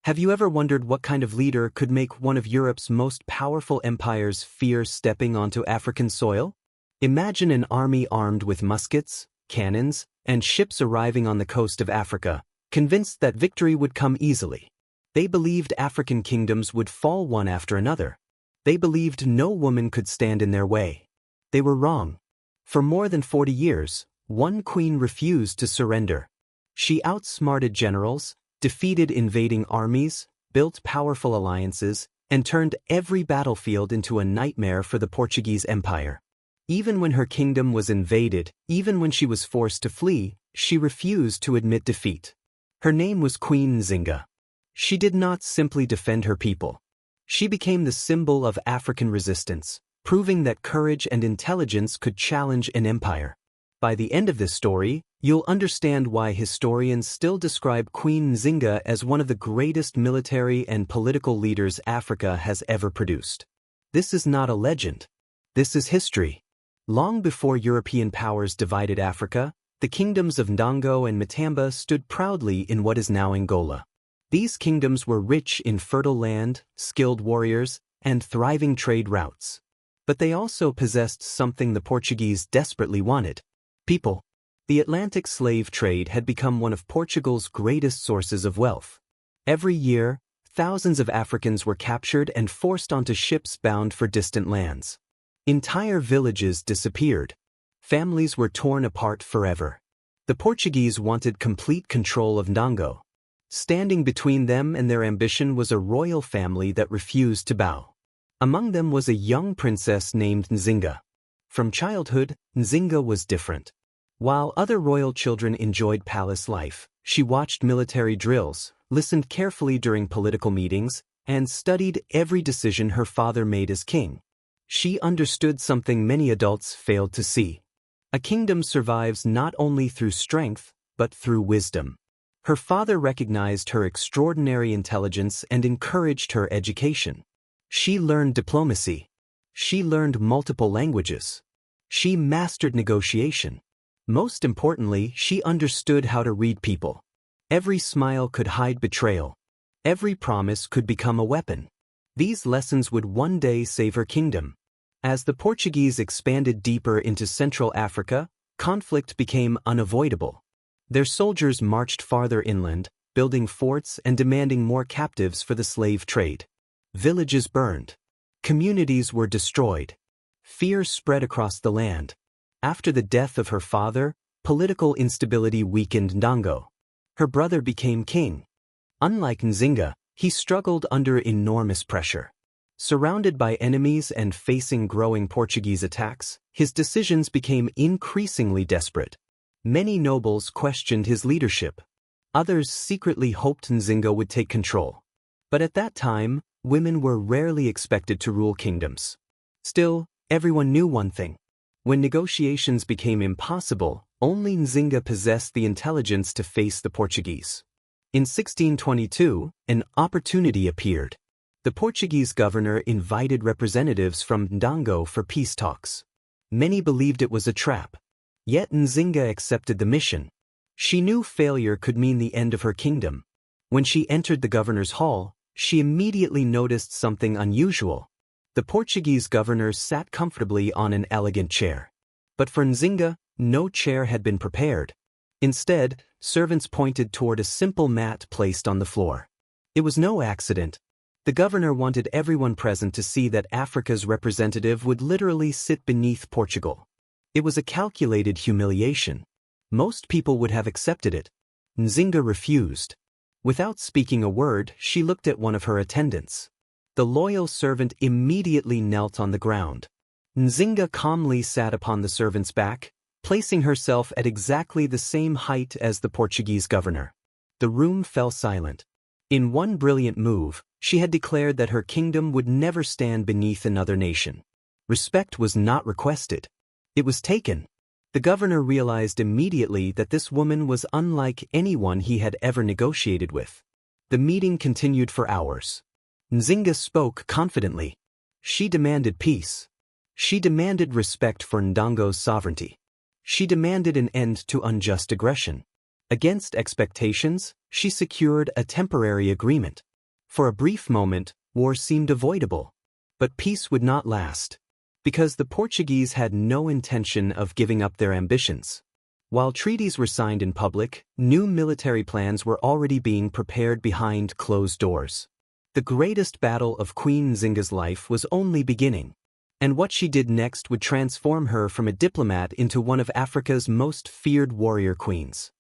Have you ever wondered what kind of leader could make one of Europe's most powerful empires fear stepping onto African soil? Imagine an army armed with muskets, cannons, and ships arriving on the coast of Africa, convinced that victory would come easily. They believed African kingdoms would fall one after another. They believed no woman could stand in their way. They were wrong. For more than 40 years, one queen refused to surrender. She outsmarted generals, defeated invading armies, built powerful alliances, and turned every battlefield into a nightmare for the Portuguese Empire. Even when her kingdom was invaded, even when she was forced to flee, she refused to admit defeat. Her name was Queen Nzinga. She did not simply defend her people. She became the symbol of African resistance, proving that courage and intelligence could challenge an empire. By the end of this story, you'll understand why historians still describe Queen Nzinga as one of the greatest military and political leaders Africa has ever produced. This is not a legend. This is history. Long before European powers divided Africa, the kingdoms of Ndongo and Matamba stood proudly in what is now Angola. These kingdoms were rich in fertile land, skilled warriors, and thriving trade routes. But they also possessed something the Portuguese desperately wanted: people. The Atlantic slave trade had become one of Portugal's greatest sources of wealth. Every year, thousands of Africans were captured and forced onto ships bound for distant lands. Entire villages disappeared. Families were torn apart forever. The Portuguese wanted complete control of Ndongo. Standing between them and their ambition was a royal family that refused to bow. Among them was a young princess named Nzinga. From childhood, Nzinga was different. While other royal children enjoyed palace life, she watched military drills, listened carefully during political meetings, and studied every decision her father made as king. She understood something many adults failed to see. A kingdom survives not only through strength, but through wisdom. Her father recognized her extraordinary intelligence and encouraged her education. She learned diplomacy. She learned multiple languages. She mastered negotiation. Most importantly, she understood how to read people. Every smile could hide betrayal. Every promise could become a weapon. These lessons would one day save her kingdom. As the Portuguese expanded deeper into Central Africa, conflict became unavoidable. Their soldiers marched farther inland, building forts and demanding more captives for the slave trade. Villages burned. Communities were destroyed. Fear spread across the land. After the death of her father, political instability weakened Ndongo. Her brother became king. Unlike Nzinga, he struggled under enormous pressure. Surrounded by enemies and facing growing Portuguese attacks, his decisions became increasingly desperate. Many nobles questioned his leadership. Others secretly hoped Nzinga would take control. But at that time, women were rarely expected to rule kingdoms. Still, everyone knew one thing. When negotiations became impossible, only Nzinga possessed the intelligence to face the Portuguese. In 1622, an opportunity appeared. The Portuguese governor invited representatives from Ndongo for peace talks. Many believed it was a trap. Yet Nzinga accepted the mission. She knew failure could mean the end of her kingdom. When she entered the governor's hall, she immediately noticed something unusual. The Portuguese governor sat comfortably on an elegant chair. But for Nzinga, no chair had been prepared. Instead, servants pointed toward a simple mat placed on the floor. It was no accident. The governor wanted everyone present to see that Africa's representative would literally sit beneath Portugal. It was a calculated humiliation. Most people would have accepted it. Nzinga refused. Without speaking a word, she looked at one of her attendants. The loyal servant immediately knelt on the ground. Nzinga calmly sat upon the servant's back, placing herself at exactly the same height as the Portuguese governor. The room fell silent. In one brilliant move, she had declared that her kingdom would never stand beneath another nation. Respect was not requested. It was taken. The governor realized immediately that this woman was unlike anyone he had ever negotiated with. The meeting continued for hours. Nzinga spoke confidently. She demanded peace. She demanded respect for Ndongo's sovereignty. She demanded an end to unjust aggression. Against expectations, she secured a temporary agreement. For a brief moment, war seemed avoidable. But peace would not last, because the Portuguese had no intention of giving up their ambitions. While treaties were signed in public, new military plans were already being prepared behind closed doors. The greatest battle of Queen Nzinga's life was only beginning, and what she did next would transform her from a diplomat into one of Africa's most feared warrior queens.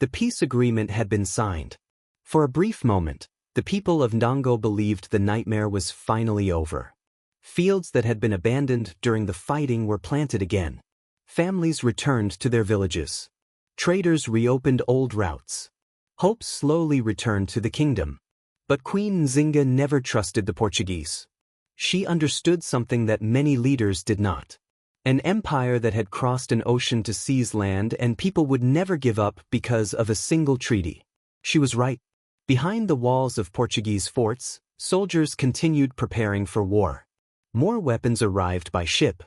The peace agreement had been signed. For a brief moment, the people of Ndongo believed the nightmare was finally over. Fields that had been abandoned during the fighting were planted again. Families returned to their villages. Traders reopened old routes. Hope slowly returned to the kingdom. But Queen Nzinga never trusted the Portuguese. She understood something that many leaders did not. An empire that had crossed an ocean to seize land, and people would never give up because of a single treaty. She was right. Behind the walls of Portuguese forts, soldiers continued preparing for war. More weapons arrived by ship.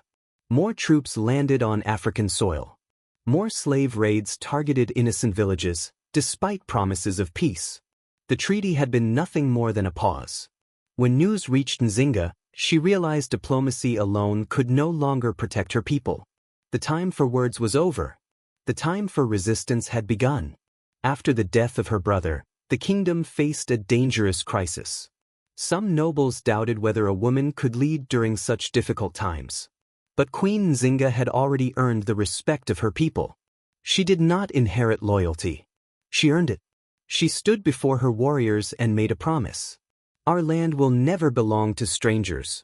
More troops landed on African soil. More slave raids targeted innocent villages, despite promises of peace. The treaty had been nothing more than a pause. When news reached Nzinga, she realized diplomacy alone could no longer protect her people. The time for words was over. The time for resistance had begun. After the death of her brother, the kingdom faced a dangerous crisis. Some nobles doubted whether a woman could lead during such difficult times. But Queen Nzinga had already earned the respect of her people. She did not inherit loyalty. She earned it. She stood before her warriors and made a promise. Our land will never belong to strangers.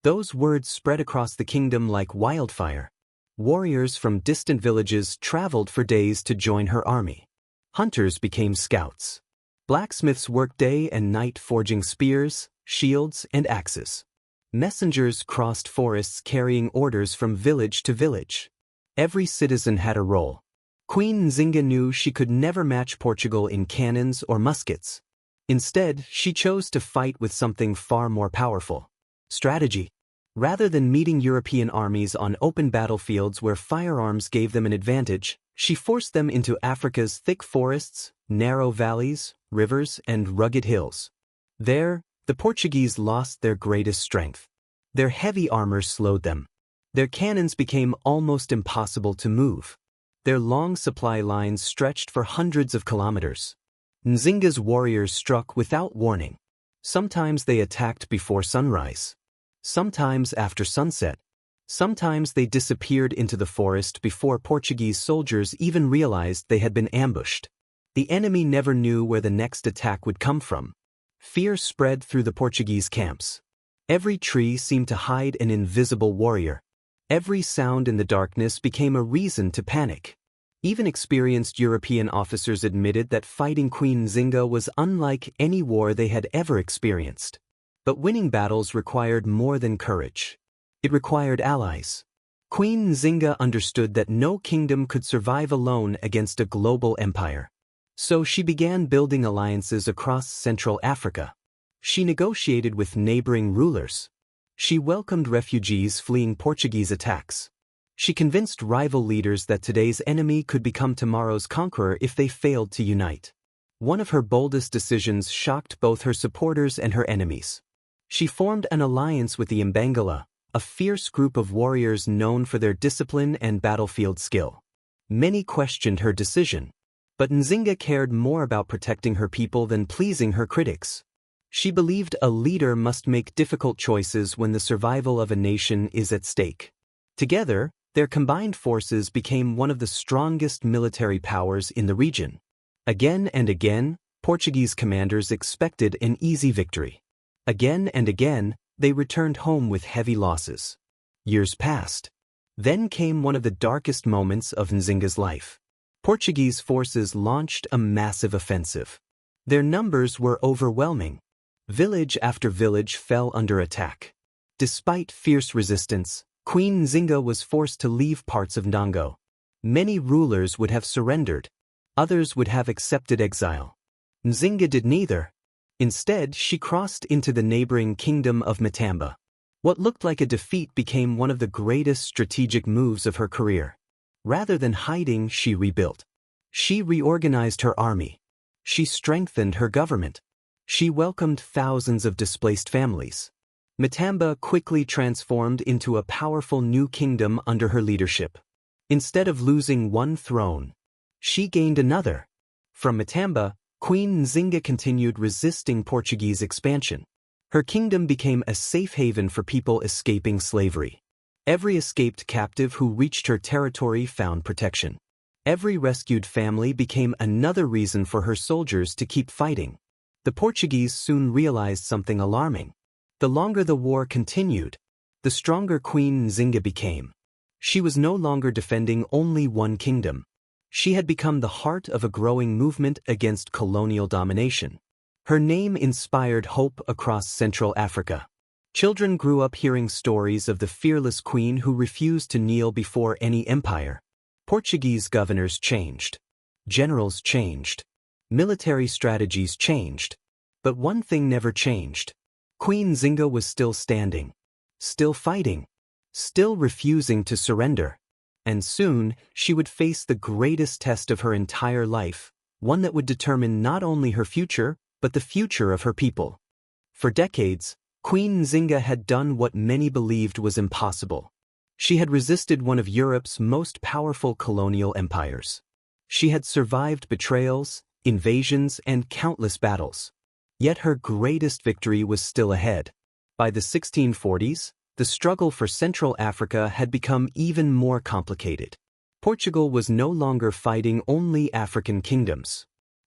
Those words spread across the kingdom like wildfire. Warriors from distant villages traveled for days to join her army. Hunters became scouts. Blacksmiths worked day and night forging spears, shields, and axes. Messengers crossed forests carrying orders from village to village. Every citizen had a role. Queen Nzinga knew she could never match Portugal in cannons or muskets. Instead, she chose to fight with something far more powerful: strategy. Rather than meeting European armies on open battlefields where firearms gave them an advantage, she forced them into Africa's thick forests, narrow valleys, rivers, and rugged hills. There, the Portuguese lost their greatest strength. Their heavy armor slowed them. Their cannons became almost impossible to move. Their long supply lines stretched for hundreds of kilometers. Nzinga's warriors struck without warning. Sometimes they attacked before sunrise. Sometimes after sunset. Sometimes they disappeared into the forest before Portuguese soldiers even realized they had been ambushed. The enemy never knew where the next attack would come from. Fear spread through the Portuguese camps. Every tree seemed to hide an invisible warrior. Every sound in the darkness became a reason to panic. Even experienced European officers admitted that fighting Queen Nzinga was unlike any war they had ever experienced. But winning battles required more than courage. It required allies. Queen Nzinga understood that no kingdom could survive alone against a global empire. So she began building alliances across Central Africa. She negotiated with neighboring rulers. She welcomed refugees fleeing Portuguese attacks. She convinced rival leaders that today's enemy could become tomorrow's conqueror if they failed to unite. One of her boldest decisions shocked both her supporters and her enemies. She formed an alliance with the Angola, a fierce group of warriors known for their discipline and battlefield skill. Many questioned her decision, but Nzinga cared more about protecting her people than pleasing her critics. She believed a leader must make difficult choices when the survival of a nation is at stake. Together, their combined forces became one of the strongest military powers in the region. Again and again, Portuguese commanders expected an easy victory. Again and again, they returned home with heavy losses. Years passed. Then came one of the darkest moments of Nzinga's life. Portuguese forces launched a massive offensive. Their numbers were overwhelming. Village after village fell under attack. Despite fierce resistance, Queen Nzinga was forced to leave parts of Ndongo. Many rulers would have surrendered. Others would have accepted exile. Nzinga did neither. Instead, she crossed into the neighboring kingdom of Matamba. What looked like a defeat became one of the greatest strategic moves of her career. Rather than hiding, she rebuilt. She reorganized her army. She strengthened her government. She welcomed thousands of displaced families. Matamba quickly transformed into a powerful new kingdom under her leadership. Instead of losing one throne, she gained another. From Matamba, Queen Nzinga continued resisting Portuguese expansion. Her kingdom became a safe haven for people escaping slavery. Every escaped captive who reached her territory found protection. Every rescued family became another reason for her soldiers to keep fighting. The Portuguese soon realized something alarming. The longer the war continued, the stronger Queen Nzinga became. She was no longer defending only one kingdom. She had become the heart of a growing movement against colonial domination. Her name inspired hope across Central Africa. Children grew up hearing stories of the fearless queen who refused to kneel before any empire. Portuguese governors changed. Generals changed. Military strategies changed. But one thing never changed. Queen Nzinga was still standing. Still fighting. Still refusing to surrender. And soon, she would face the greatest test of her entire life, one that would determine not only her future, but the future of her people. For decades, Queen Nzinga had done what many believed was impossible. She had resisted one of Europe's most powerful colonial empires. She had survived betrayals, invasions, and countless battles. Yet her greatest victory was still ahead. By the 1640s, the struggle for Central Africa had become even more complicated. Portugal was no longer fighting only African kingdoms.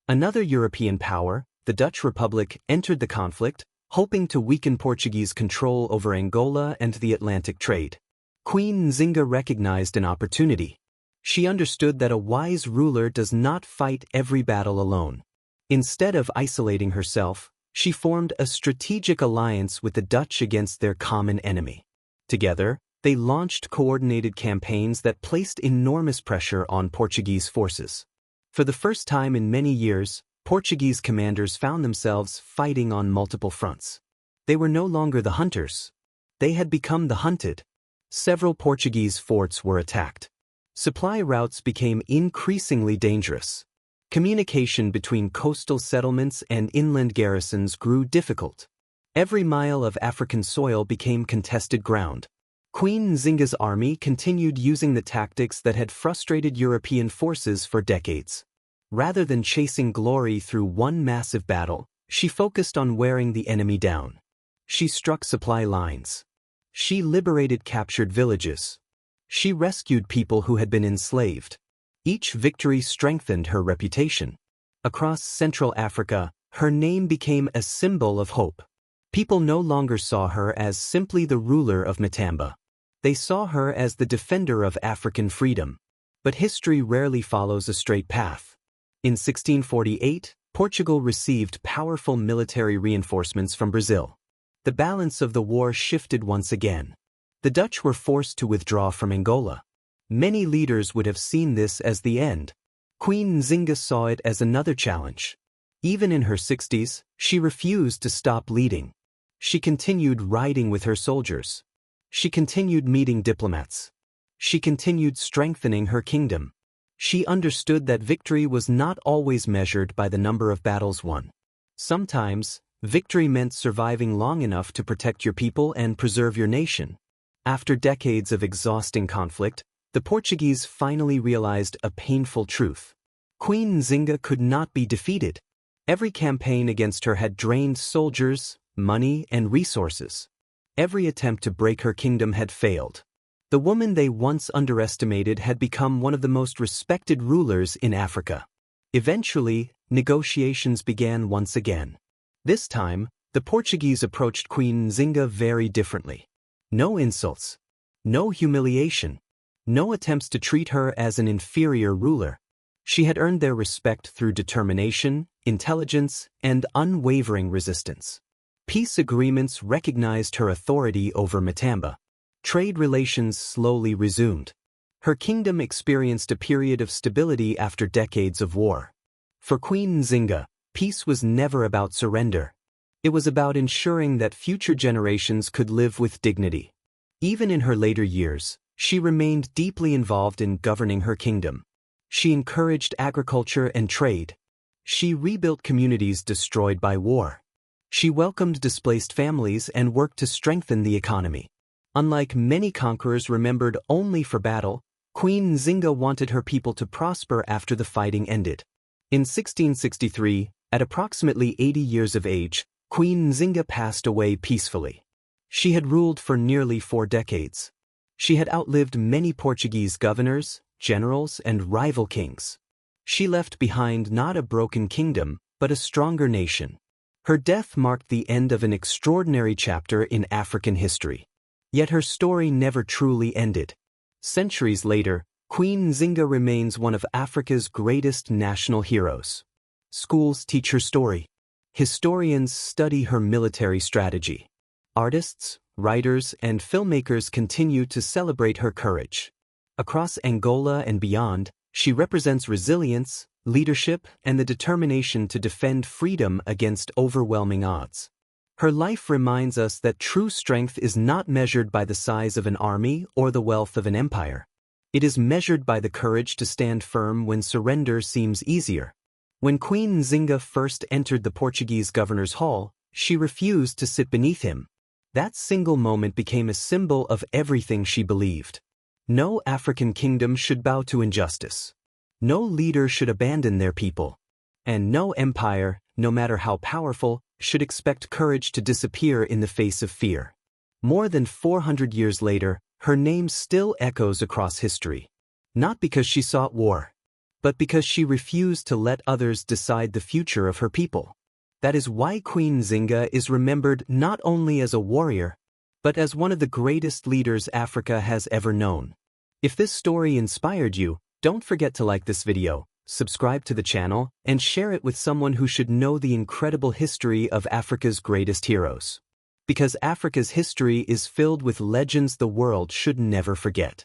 Another European power, the Dutch Republic, entered the conflict, hoping to weaken Portuguese control over Angola and the Atlantic trade. Queen Nzinga recognized an opportunity. She understood that a wise ruler does not fight every battle alone. Instead of isolating herself, she formed a strategic alliance with the Dutch against their common enemy. Together, they launched coordinated campaigns that placed enormous pressure on Portuguese forces. For the first time in many years, Portuguese commanders found themselves fighting on multiple fronts. They were no longer the hunters. They had become the hunted. Several Portuguese forts were attacked. Supply routes became increasingly dangerous. Communication between coastal settlements and inland garrisons grew difficult. Every mile of African soil became contested ground. Queen Nzinga's army continued using the tactics that had frustrated European forces for decades. Rather than chasing glory through one massive battle, she focused on wearing the enemy down. She struck supply lines. She liberated captured villages. She rescued people who had been enslaved. Each victory strengthened her reputation. Across Central Africa, her name became a symbol of hope. People no longer saw her as simply the ruler of Matamba. They saw her as the defender of African freedom. But history rarely follows a straight path. In 1648, Portugal received powerful military reinforcements from Brazil. The balance of the war shifted once again. The Dutch were forced to withdraw from Angola. Many leaders would have seen this as the end. Queen Nzinga saw it as another challenge. Even in her 60s, she refused to stop leading. She continued riding with her soldiers. She continued meeting diplomats. She continued strengthening her kingdom. She understood that victory was not always measured by the number of battles won. Sometimes, victory meant surviving long enough to protect your people and preserve your nation. After decades of exhausting conflict, the Portuguese finally realized a painful truth. Queen Nzinga could not be defeated. Every campaign against her had drained soldiers, money, and resources. Every attempt to break her kingdom had failed. The woman they once underestimated had become one of the most respected rulers in Africa. Eventually, negotiations began once again. This time, the Portuguese approached Queen Nzinga very differently. No insults. No humiliation. No attempts to treat her as an inferior ruler. She had earned their respect through determination, intelligence, and unwavering resistance. Peace agreements recognized her authority over Matamba. Trade relations slowly resumed. Her kingdom experienced a period of stability after decades of war. For Queen Nzinga, peace was never about surrender. It was about ensuring that future generations could live with dignity. Even in her later years, she remained deeply involved in governing her kingdom. She encouraged agriculture and trade. She rebuilt communities destroyed by war. She welcomed displaced families and worked to strengthen the economy. Unlike many conquerors remembered only for battle, Queen Nzinga wanted her people to prosper after the fighting ended. In 1663, at approximately 80 years of age, Queen Nzinga passed away peacefully. She had ruled for nearly 4 decades. She had outlived many Portuguese governors, generals, and rival kings. She left behind not a broken kingdom, but a stronger nation. Her death marked the end of an extraordinary chapter in African history. Yet her story never truly ended. Centuries later, Queen Nzinga remains one of Africa's greatest national heroes. Schools teach her story. Historians study her military strategy. Artists, writers, and filmmakers continue to celebrate her courage. Across Angola and beyond, she represents resilience, leadership, and the determination to defend freedom against overwhelming odds. Her life reminds us that true strength is not measured by the size of an army or the wealth of an empire. It is measured by the courage to stand firm when surrender seems easier. When Queen Nzinga first entered the Portuguese governor's hall, she refused to sit beneath him. That single moment became a symbol of everything she believed. No African kingdom should bow to injustice. No leader should abandon their people. And no empire, no matter how powerful, should expect courage to disappear in the face of fear. More than 400 years later, her name still echoes across history. Not because she sought war, but because she refused to let others decide the future of her people. That is why Queen Nzinga is remembered not only as a warrior, but as one of the greatest leaders Africa has ever known. If this story inspired you, don't forget to like this video, subscribe to the channel, and share it with someone who should know the incredible history of Africa's greatest heroes. Because Africa's history is filled with legends the world should never forget.